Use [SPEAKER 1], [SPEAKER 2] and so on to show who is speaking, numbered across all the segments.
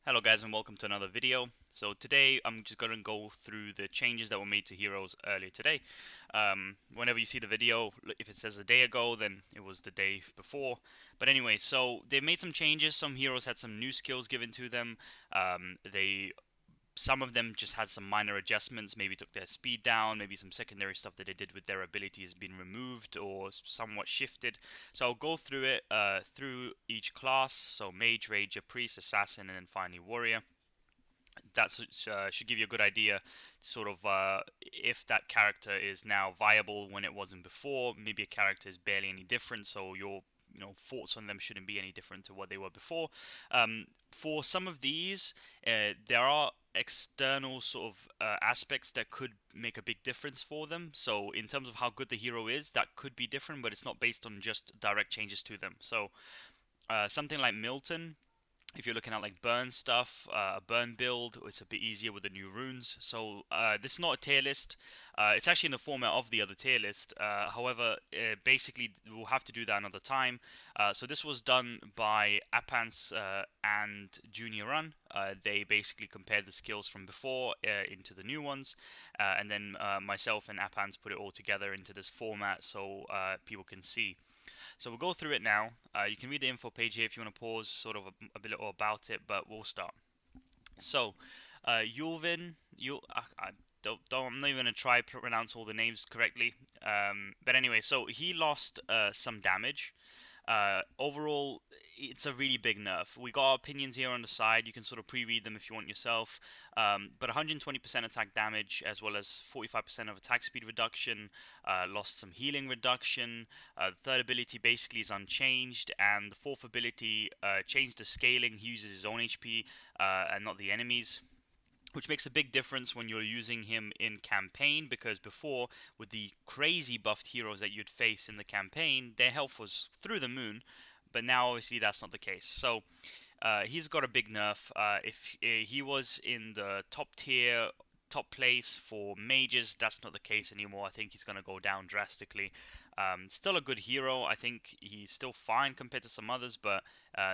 [SPEAKER 1] Hello guys and welcome to another video. So today I'm just going to go through the changes that were made to heroes earlier today. Whenever you see the video, if it says a day ago, then it was the day before. But anyway, so they made some changes. Some heroes had some new skills given to them. Some of them just had some minor adjustments, maybe took their speed down, maybe some secondary stuff that they did with their ability has been removed or somewhat shifted. So I'll go through it through each class, so Mage, Ranger, Priest, Assassin, and then finally Warrior. That should give you a good idea, sort of, if that character is now viable when it wasn't before. Maybe a character is barely any different, so your thoughts on them shouldn't be any different to what they were before. For some of these, there are external sort of aspects that could make a big difference for them. So in terms of how good the hero is, that could be different, but it's not based on just direct changes to them. So something like Milton, if you're looking at like burn stuff, a burn build, it's a bit easier with the new runes. So this is not a tier list. It's actually in the format of the other tier list. However, basically we'll have to do that another time. So this was done by Apans and Junior Run. They basically compared the skills from before into the new ones, and then myself and Apans put it all together into this format so people can see. So we'll go through it now. You can read the info page here if you want to pause sort of a bit about it, but we'll start. So, Yuvin, I'm not even going to try to pronounce all the names correctly. But anyway, so he lost some damage. Overall, it's a really big nerf. We got our opinions here on the side. You can sort of pre-read them if you want yourself. But 120% attack damage, as well as 45% of attack speed reduction. Lost some healing reduction. The third ability basically is unchanged, and the fourth ability changed the scaling. He uses his own HP and not the enemy's, which makes a big difference when you're using him in campaign, because before, with the crazy buffed heroes that you'd face in the campaign, their health was through the moon, but now obviously that's not the case. So he's got a big nerf. If he was in the top tier, top place for mages, that's not the case anymore. I think he's going to go down drastically. Still a good hero. I think he's still fine compared to some others, but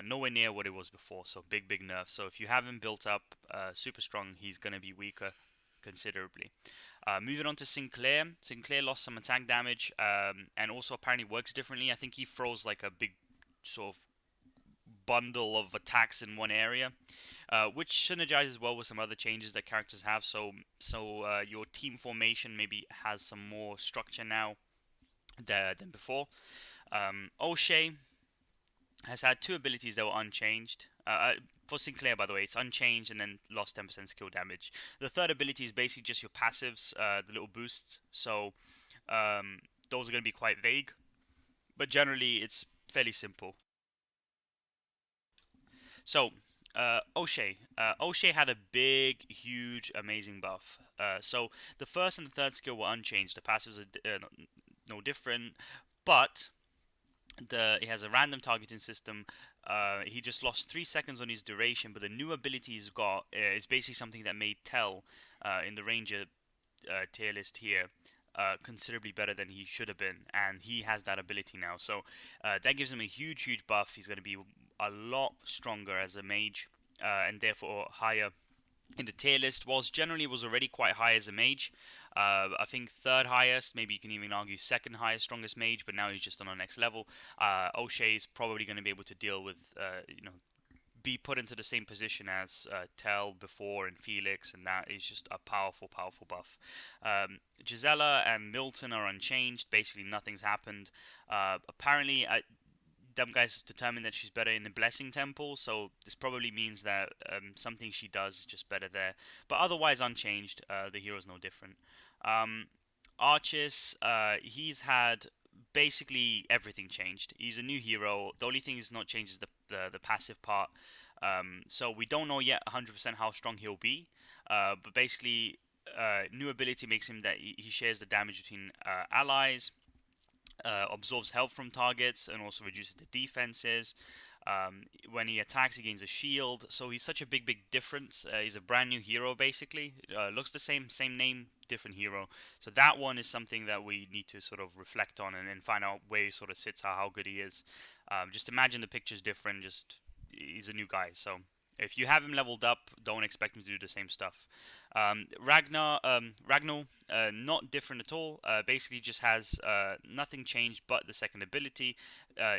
[SPEAKER 1] nowhere near what it was before. So big nerf. So if you have him built up super strong, he's going to be weaker considerably. Moving on to Sinclair. Sinclair lost some attack damage, and also apparently works differently. I think he throws like a big sort of bundle of attacks in one area, which synergizes well with some other changes that characters have. So your team formation maybe has some more structure now than before. O'Shea has had two abilities that were unchanged. For Sinclair, by the way, it's unchanged and then lost 10% skill damage. The third ability is basically just your passives, the little boosts. So those are going to be quite vague, but generally it's fairly simple. So O'Shea. O'Shea had a big, huge, amazing buff. So the first and the third skill were unchanged. The passives are no different, but he has a random targeting system. He just lost 3 seconds on his duration, but the new ability he's got is basically something that made Tell in the Ranger tier list here considerably better than he should have been, and he has that ability now. So that gives him a huge buff. He's going to be a lot stronger as a mage, and therefore higher in the tier list, whilst generally was already quite high as a mage. I think third highest, maybe you can even argue second highest strongest mage, but now he's just on the next level. O'Shea is probably going to be able to deal with, be put into the same position as Tell before and Felix, and that is just a powerful buff. Gizella and Milton are unchanged. Basically, nothing's happened. Apparently, them guys determined that she's better in the Blessing Temple, so this probably means that something she does is just better there. But otherwise unchanged. The hero's no different. Archis, he's had basically everything changed. He's a new hero. The only thing is not changed is the passive part. So we don't know yet 100% how strong he'll be. But basically, new ability makes him that he shares the damage between allies. Absorbs health from targets and also reduces the defenses. When he attacks, he gains a shield. So he's such a big difference. He's a brand new hero, basically. Looks the same name, different hero. So that one is something that we need to sort of reflect on and find out where he sort of sits, how good he is. Just imagine the picture's different. Just he's a new guy. So If you have him leveled up, don't expect him to do the same stuff. Ragnar, not different at all. Basically, just has nothing changed but the second ability.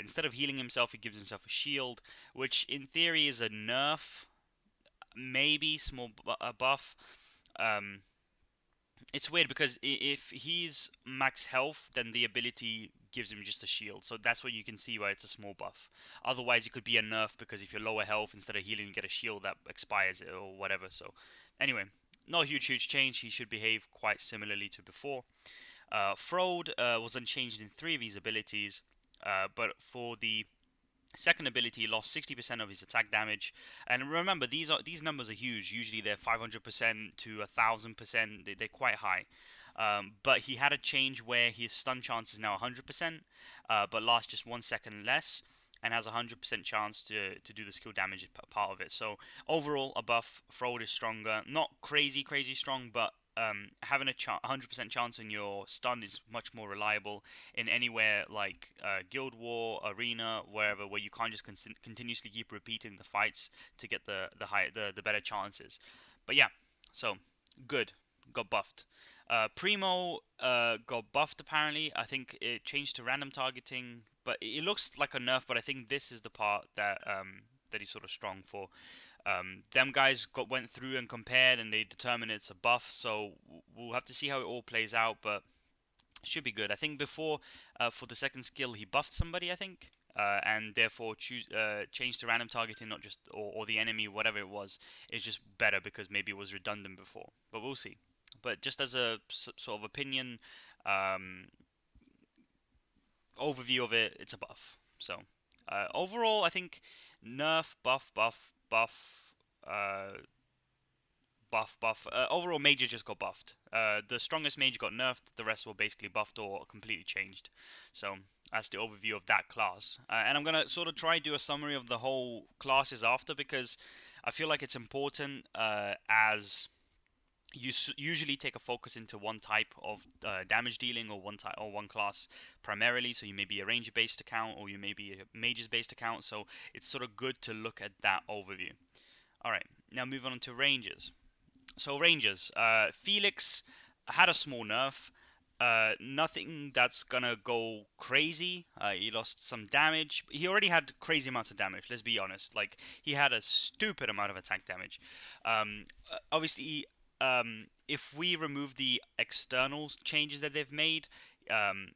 [SPEAKER 1] Instead of healing himself, he gives himself a shield, which in theory is a nerf, maybe small buff. Um, it's weird because if he's max health, then the ability gives him just a shield. So that's what you can see why it's a small buff. Otherwise, it could be a nerf because if you're lower health, instead of healing, you get a shield that expires it or whatever. So anyway, not a huge change. He should behave quite similarly to before. Frode was unchanged in 3 of his abilities, but for the second ability, he lost 60% of his attack damage. And remember, these numbers are huge. Usually they're 500% to 1,000%. They're quite high. But he had a change where his stun chance is now 100%, but lasts just 1 second less, and has a 100% chance to do the skill damage part of it. So overall, a buff. Frode is stronger. Not crazy strong, but having a 100% chance on your stun is much more reliable in anywhere like Guild War, Arena, wherever, where you can't just continuously keep repeating the fights to get the better chances. But yeah, so good, got buffed. Primo got buffed apparently. I think it changed to random targeting, but it looks like a nerf. But I think this is the part that that he's sort of strong for. Them guys went through and compared, and they determined it's a buff. So we'll have to see how it all plays out, but it should be good. I think before, for the second skill, he buffed somebody, I think, and therefore changed to random targeting, not just or the enemy, whatever it was. It's just better because maybe it was redundant before, but we'll see. But just as a sort of opinion, um, overview of it, it's a buff. So overall, I think nerf, buff, uh, buff. Overall, Mage just got buffed. The strongest Mage got nerfed. The rest were basically buffed or completely changed. So that's the overview of that class. And I'm gonna sort of try do a summary of the whole classes after, because I feel like it's important as you usually take a focus into one type of damage dealing or one type or one class primarily. So you may be a ranger based account or you may be a mages based account. So it's sort of good to look at that overview. All right, now move on to rangers. So Rangers, Felix had a small nerf. Nothing that's gonna go crazy. He lost some damage. He already had crazy amounts of damage. Let's be honest. Like, he had a stupid amount of attack damage. Obviously, if we remove the external changes that they've made,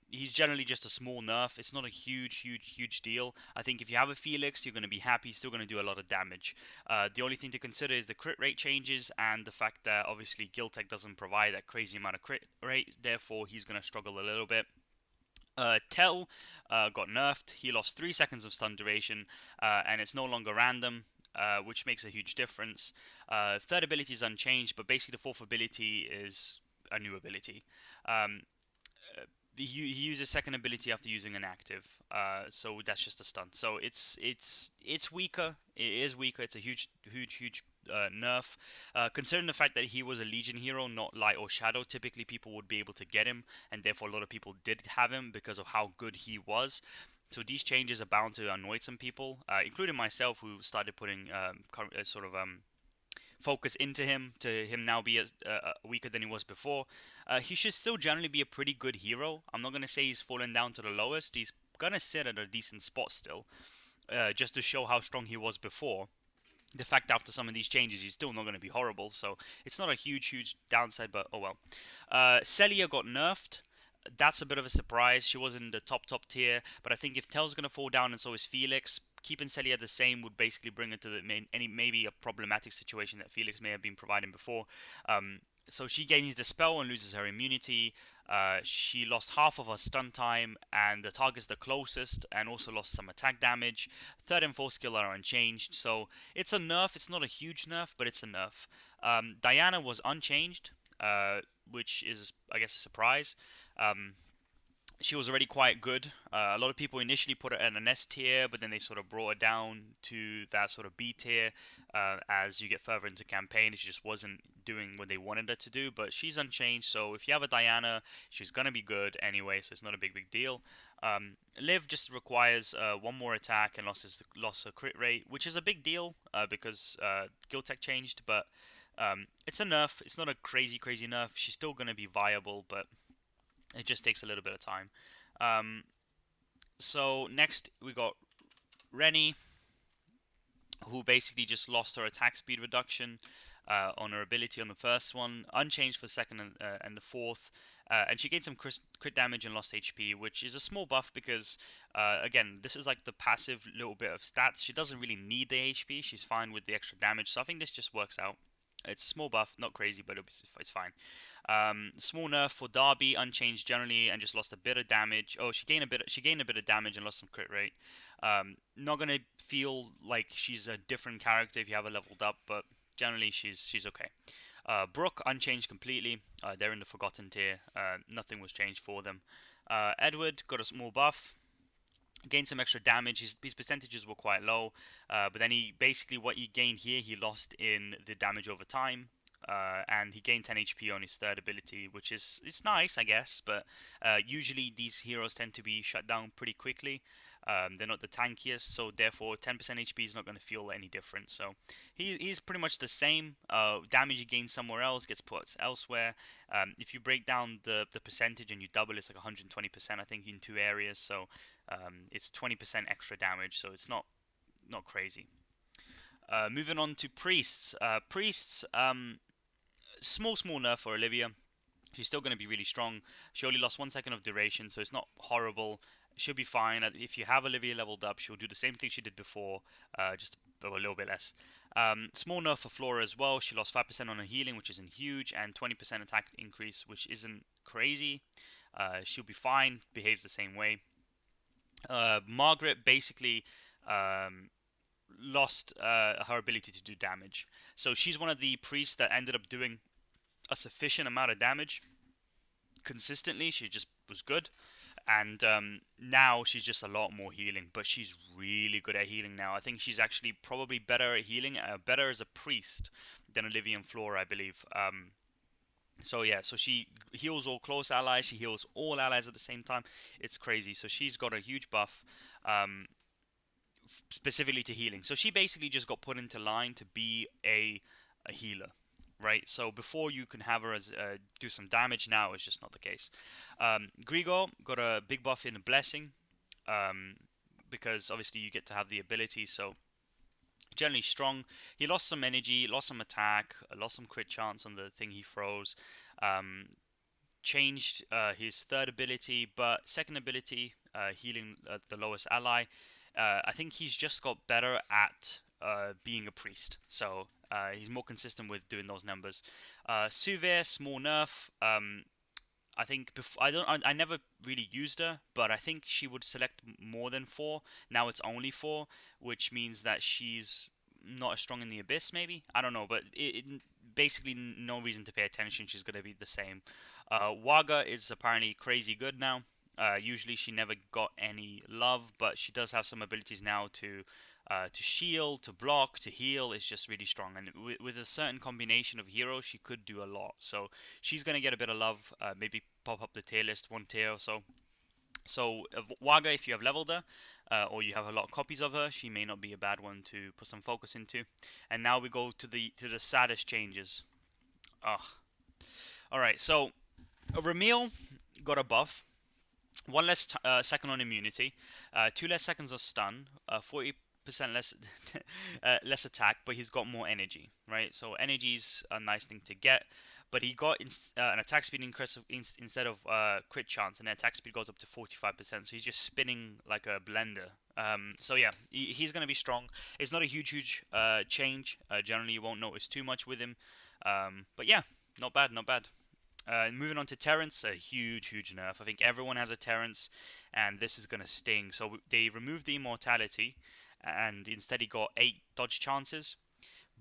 [SPEAKER 1] he's generally just a small nerf. It's not a huge deal. I think if you have a Felix, you're going to be happy. He's still going to do a lot of damage. The only thing to consider is the crit rate changes and the fact that obviously Guild-Tech doesn't provide that crazy amount of crit rate. Therefore, he's going to struggle a little bit. Tell got nerfed. He lost 3 seconds of stun duration, and it's no longer random. Which makes a huge difference. Third ability is unchanged, but basically the fourth ability is a new ability. He uses second ability after using an active, so that's just a stun. So it's weaker. It is weaker. It's a huge nerf. Considering the fact that he was a Legion hero, not Light or Shadow, typically people would be able to get him, and therefore a lot of people did have him because of how good he was. So these changes are bound to annoy some people, including myself, who started putting focus into him, to him now be weaker than he was before. He should still generally be a pretty good hero. I'm not going to say he's fallen down to the lowest. He's going to sit at a decent spot still, just to show how strong he was before. The fact after some of these changes, he's still not going to be horrible. So it's not a huge downside, but oh well. Celia got nerfed. That's a bit of a surprise. She was in the top tier, but I think if Tel's going to fall down and so is Felix, keeping Celia the same would basically bring her to the maybe a problematic situation that Felix may have been providing before. So she gains the spell and loses her immunity. She lost half of her stun time and the target's the closest, and also lost some attack damage. Third and fourth skill are unchanged, so it's a nerf. It's not a huge nerf, but it's a nerf. Diana was unchanged, which is, I guess, a surprise. she was already quite good. A lot of people initially put her at an S tier, but then they sort of brought her down to that sort of B tier as you get further into campaign. She just wasn't doing what they wanted her to do, but she's unchanged. So if you have a Diana, she's gonna be good anyway, so it's not a big deal. Liv just requires one more attack and lost her crit rate, which is a big deal because guild tech changed, but it's a nerf. It's not a crazy nerf. She's still gonna be viable, but it just takes a little bit of time. Um, so next we got Renny, who basically just lost her attack speed reduction on her ability on the first one, unchanged for the second and the fourth. And she gained some crit damage and lost HP, which is a small buff because, again, this is like the passive little bit of stats. She doesn't really need the HP. She's fine with the extra damage, so I think this just works out. It's a small buff, not crazy, but it's fine. Small nerf for Darby, unchanged generally, and just lost a bit of damage. Oh, she gained a bit of damage and lost some crit rate. Not gonna feel like she's a different character if you have her leveled up, but generally she's okay. Brooke, unchanged completely. They're in the forgotten tier. Nothing was changed for them. Edward got a small buff. Gained some extra damage. His percentages were quite low, but then he basically what he gained here he lost in the damage over time, and he gained 10 HP on his third ability, which is it's nice I guess, but usually these heroes tend to be shut down pretty quickly. They're not the tankiest, so therefore 10% HP is not going to feel any different. So he's pretty much the same. Damage he gains somewhere else gets put elsewhere. If you break down the percentage and you double, it's like 120% I think in two areas. So it's 20% extra damage, so it's not crazy. Moving on to priests. Priests, small nerf for Olivia. She's still going to be really strong. She only lost 1 second of duration, so it's not horrible. She'll be fine. If you have Olivia leveled up, she'll do the same thing she did before, just a little bit less. Small nerf for Flora as well. She lost 5% on her healing, which isn't huge, and 20% attack increase, which isn't crazy. She'll be fine. Behaves the same way. Margaret basically lost her ability to do damage. So she's one of the priests that ended up doing a sufficient amount of damage consistently. She just was good. And now she's just a lot more healing, but she's really good at healing now. I think she's actually probably better at healing, better as a priest than Olivia and Flora, I believe. So yeah, so she heals all close allies, she heals all allies at the same time. It's crazy. So she's got a huge buff specifically to healing. So she basically just got put into line to be a healer, right? So before you can have her as do some damage, now it's just not the case. Grigor got a big buff in the blessing because obviously you get to have the ability, so generally strong. He lost some energy, lost some attack, lost some crit chance on the thing he throws. Changed his third ability, but second ability, healing the lowest ally. I think he's just got better at being a priest, so he's more consistent with doing those numbers. Suvir, small nerf. I think I never really used her, but I think she would select more than 4. Now it's only 4, which means that she's not as strong in the abyss. Maybe I don't know, but basically no reason to pay attention. She's gonna be the same. Waga is apparently crazy good now. Usually she never got any love, but she does have some abilities now to shield, to block, to heal. Is just really strong, and with a certain combination of heroes, she could do a lot. So she's gonna get a bit of love. Maybe pop up the tier list, 1 tier or so. So Waga, if you have leveled her, or you have a lot of copies of her, she may not be a bad one to put some focus into. And now we go to the saddest changes. Ugh. All right, so Ramil got a buff. 1 less second on immunity, 2 less seconds of stun, 40% less less attack, but he's got more energy, right? So energy's a nice thing to get, but he got an attack speed increase instead of crit chance, and the attack speed goes up to 45%. So he's just spinning like a blender. So yeah, he's gonna be strong. It's not a huge change. Generally, you won't notice too much with him, but yeah, not bad. Moving on to Terence, a huge nerf. I think everyone has a Terence, and this is going to sting. So they removed the immortality, and instead he got 8 dodge chances.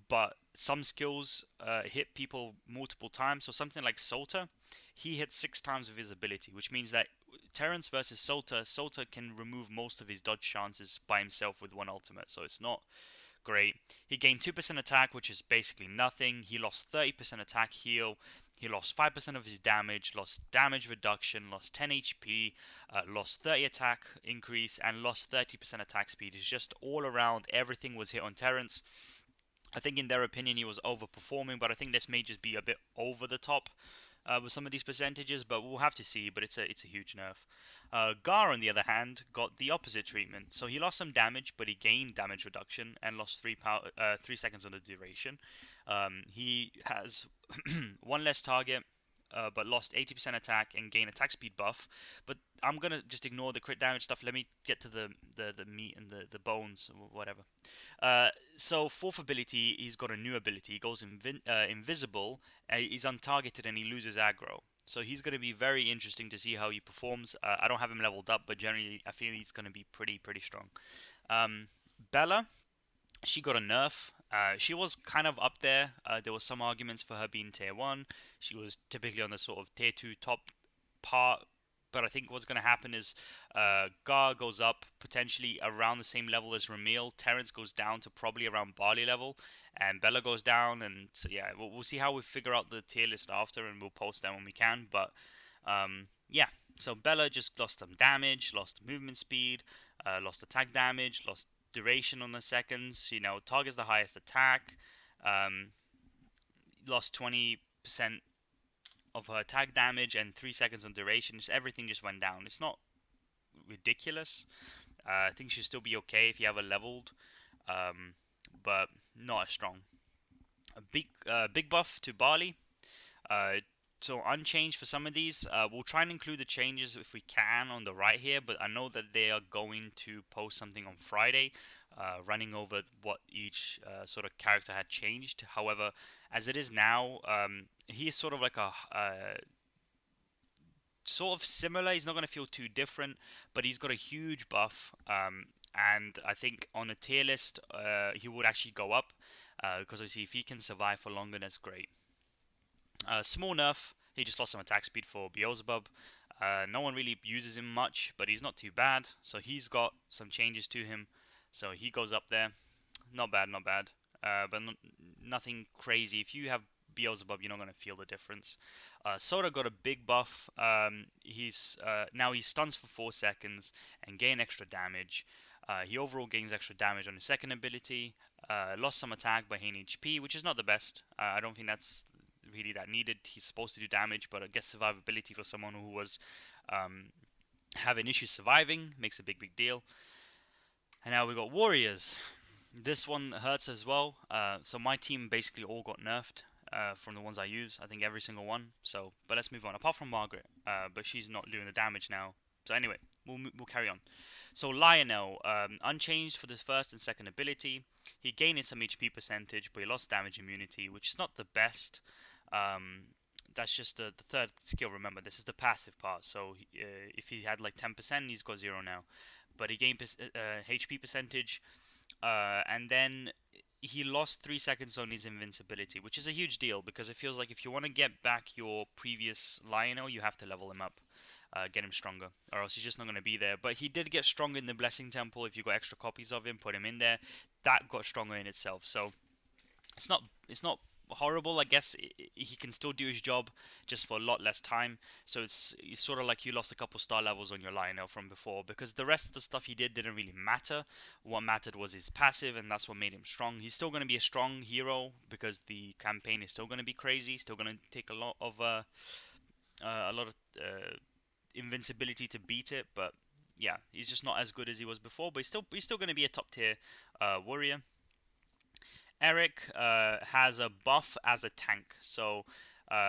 [SPEAKER 1] But some skills hit people multiple times. So something like Salter, he hit 6 times with his ability, which means that Terence versus Sota, Sota can remove most of his dodge chances by himself with one ultimate, so it's not great. He gained 2% attack, which is basically nothing. He lost 30% attack heal. He lost 5% of his damage, lost damage reduction, lost 10 HP, lost 30 attack increase, and lost 30% attack speed. It's just all around, everything was hit on Terence. I think in their opinion he was overperforming, but I think this may just be a bit over the top with some of these percentages, but we'll have to see. But it's a huge nerf. Gar, on the other hand, got the opposite treatment. So he lost some damage, but he gained damage reduction and lost 3 seconds on the duration. He has one less target, but lost 80% attack and gain attack speed buff. But I'm gonna just ignore the crit damage stuff. Let me get to the meat and the bones or whatever. So fourth ability, he's got a new ability. He goes invisible. He's untargeted and he loses aggro. So he's going to be very interesting to see how he performs. I don't have him leveled up, but generally I feel he's going to be pretty strong. Bella, she got a nerf. She was kind of up there. There was some arguments for her being tier 1. She was typically on the sort of tier 2 top part. But I think what's going to happen is Gar goes up potentially around the same level as Ramil. Terence goes down to probably around Barley level. And Bella goes down. And so, yeah, we'll see how we figure out the tier list after. And we'll post that when we can. But, yeah. So Bella just lost some damage, lost movement speed, lost attack damage, lost duration on the seconds. You know, targets the highest attack. Lost 20% of her attack damage and 3 seconds on duration. Just everything just went down. It's not ridiculous. I think she'll still be okay if you have her leveled, but not as strong. A big buff to Barley. So unchanged for some of these. We'll try and include the changes if we can on the right here, but I know that they are going to post something on Friday, running over what each sort of character had changed. However, as it is now, he is sort of like a sort of similar. He's not going to feel too different, but he's got a huge buff, and I think on a tier list he would actually go up, because obviously if he can survive for longer, that's great. Small nerf, he just lost some attack speed for Beelzebub. No one really uses him much, but he's not too bad, so he's got some changes to him, so he goes up there. Not bad, but nothing crazy. If you have Beelzebub, you're not going to feel the difference. Soda got a big buff. Now he stuns for 4 seconds and gain extra damage. He overall gains extra damage on his second ability. Lost some attack by gain HP, which is not the best. I don't think that's really that needed. He's supposed to do damage, but I guess survivability for someone who was having issues surviving makes a big deal. And now we got warriors. This one hurts as well. So my team basically all got nerfed from the ones I use. I think every single one. So, but let's move on. Apart from Margaret, but she's not doing the damage now. So anyway, we'll carry on. So Lionel, unchanged for this first and second ability. He gained some HP percentage, but he lost damage immunity, which is not the best. That's just the third skill. Remember, this is the passive part. So if he had like 10%, he's got 0 now. But he gained HP percentage, and then he lost 3 seconds on his invincibility, which is a huge deal because it feels like if you want to get back your previous Lionel, you have to level him up, get him stronger, or else he's just not going to be there. But he did get stronger in the Blessing Temple. If you got extra copies of him, put him in there. That got stronger in itself. So it's not horrible. I guess he can still do his job just for a lot less time. So it's sort of like you lost a couple star levels on your Lionel from before, because the rest of the stuff he did didn't really matter. What mattered was his passive, and that's what made him strong. He's still going to be a strong hero because the campaign is still going to be crazy. Still going to take a lot of invincibility to beat it. But yeah, he's just not as good as he was before. But he's still going to be a top tier warrior. Eric has a buff as a tank, so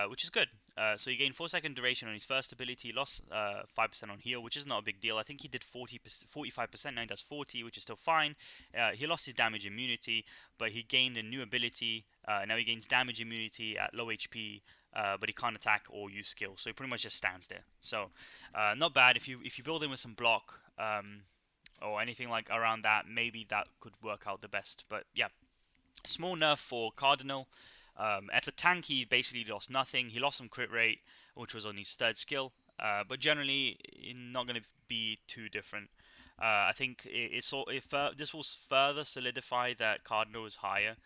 [SPEAKER 1] which is good. So he gained 4-second duration on his first ability, lost 5% on heal, which is not a big deal. I think he did 45%, now he does 40, which is still fine. He lost his damage immunity, but he gained a new ability. Now he gains damage immunity at low HP, but he can't attack or use skill, so he pretty much just stands there. So not bad. If you build him with some block or anything like around that, maybe that could work out the best. But yeah. Small nerf for Cardinal. As a tank, he basically lost nothing. He lost some crit rate, which was on his third skill. but generally not going to be too different. I think this will further solidify that Cardinal is higher,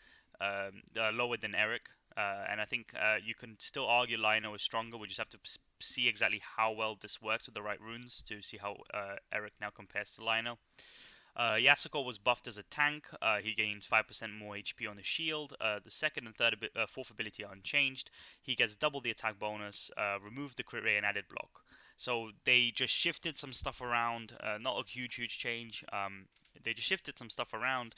[SPEAKER 1] lower than Eric, and I think you can still argue Lionel is stronger. We just have to see exactly how well this works with the right runes to see how Eric now compares to Lionel. Yasuko was buffed as a tank. He gains 5% more HP on the shield. The second and fourth ability are unchanged. He gets double the attack bonus, removed the crit rate, and added block. So they just shifted some stuff around. Not a huge change. They just shifted some stuff around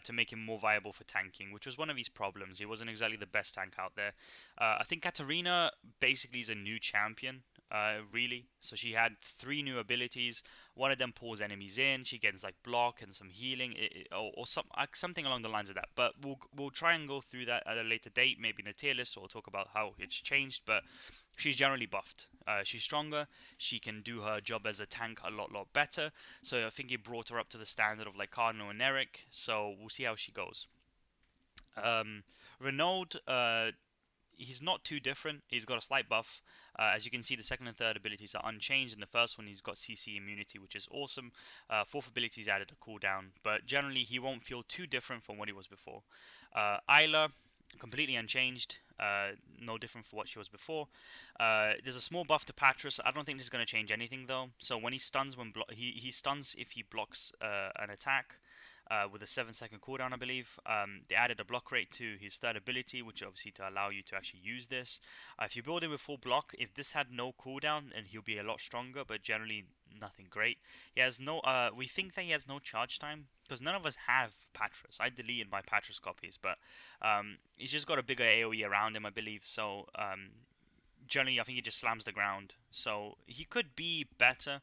[SPEAKER 1] to make him more viable for tanking, which was one of his problems. He wasn't exactly the best tank out there. I think Katarina basically is a new champion. Really. So she had 3 new abilities. One of them pulls enemies in. She gets like block and some healing, or something along the lines of that. But we'll try and go through that at a later date, maybe in a tier list, or we'll talk about how it's changed. But she's generally buffed. She's stronger. She can do her job as a tank a lot better. So I think it brought her up to the standard of like Cardinal and Eric. So we'll see how she goes. Renaud, he's not too different. He's got a slight buff. As you can see, the second and third abilities are unchanged. In the first one, he's got CC immunity, which is awesome. Fourth ability's added a cooldown, but generally he won't feel too different from what he was before. Isla, completely unchanged. No different from what she was before. There's a small buff to Patras. I don't think this is going to change anything though. So when he stuns, he stuns if he blocks an attack. With a 7-second cooldown, I believe. They added a block rate to his third ability, which obviously to allow you to actually use this. If you build him with full block, if this had no cooldown, then he'll be a lot stronger, but generally nothing great. He has no. We think that he has no charge time because none of us have Patras. I deleted my Patras copies, but he's just got a bigger AOE around him, I believe. So generally, I think he just slams the ground. So he could be better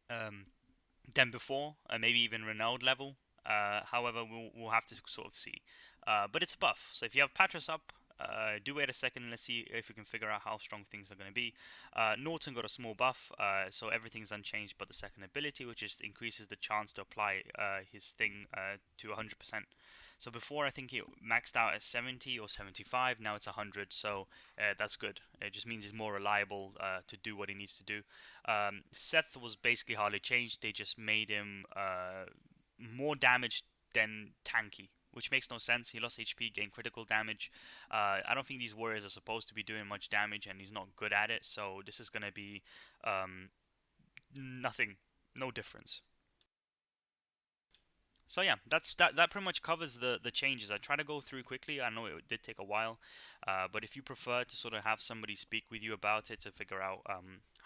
[SPEAKER 1] than before, maybe even Renaud level. However, we'll have to sort of see. But it's a buff. So if you have Patras up, do wait a second and let's see if we can figure out how strong things are going to be. Norton got a small buff, so everything's unchanged but the second ability, which just increases the chance to apply his thing to 100%. So before I think it maxed out at 70 or 75, now it's 100, so that's good. It just means he's more reliable to do what he needs to do. Seth was basically hardly changed. They just made him more damage than tanky, which makes no sense. He lost HP, gained critical damage. I don't think these warriors are supposed to be doing much damage, and he's not good at it, so this is going to be nothing, no difference. So yeah, that pretty much covers the changes. I try to go through quickly. I know it did take a while, but if you prefer to sort of have somebody speak with you about it to figure out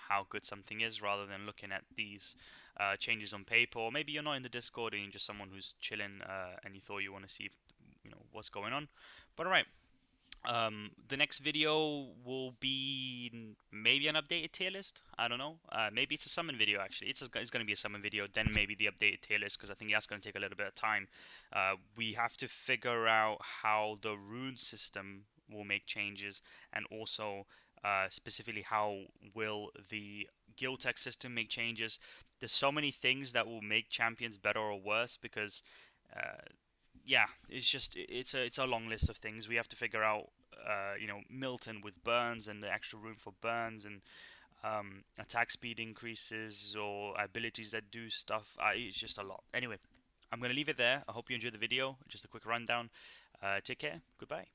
[SPEAKER 1] how good something is, rather than looking at these changes on paper, or maybe you're not in the Discord and you're just someone who's chilling and you thought you want to see if, what's going on. But alright. The next video will be maybe an updated tier list. I don't know. Maybe it's a summon video actually. It's going to be a summon video, then maybe the updated tier list, because I think that's going to take a little bit of time. We have to figure out how the rune system will make changes, and also specifically how will the guild tech system make changes. There's so many things that will make champions better or worse, because yeah, it's a long list of things. We have to figure out, Milton with burns and the extra room for burns, and attack speed increases or abilities that do stuff. It's just a lot. Anyway, I'm gonna leave it there. I hope you enjoyed the video. Just a quick rundown. Take care. Goodbye.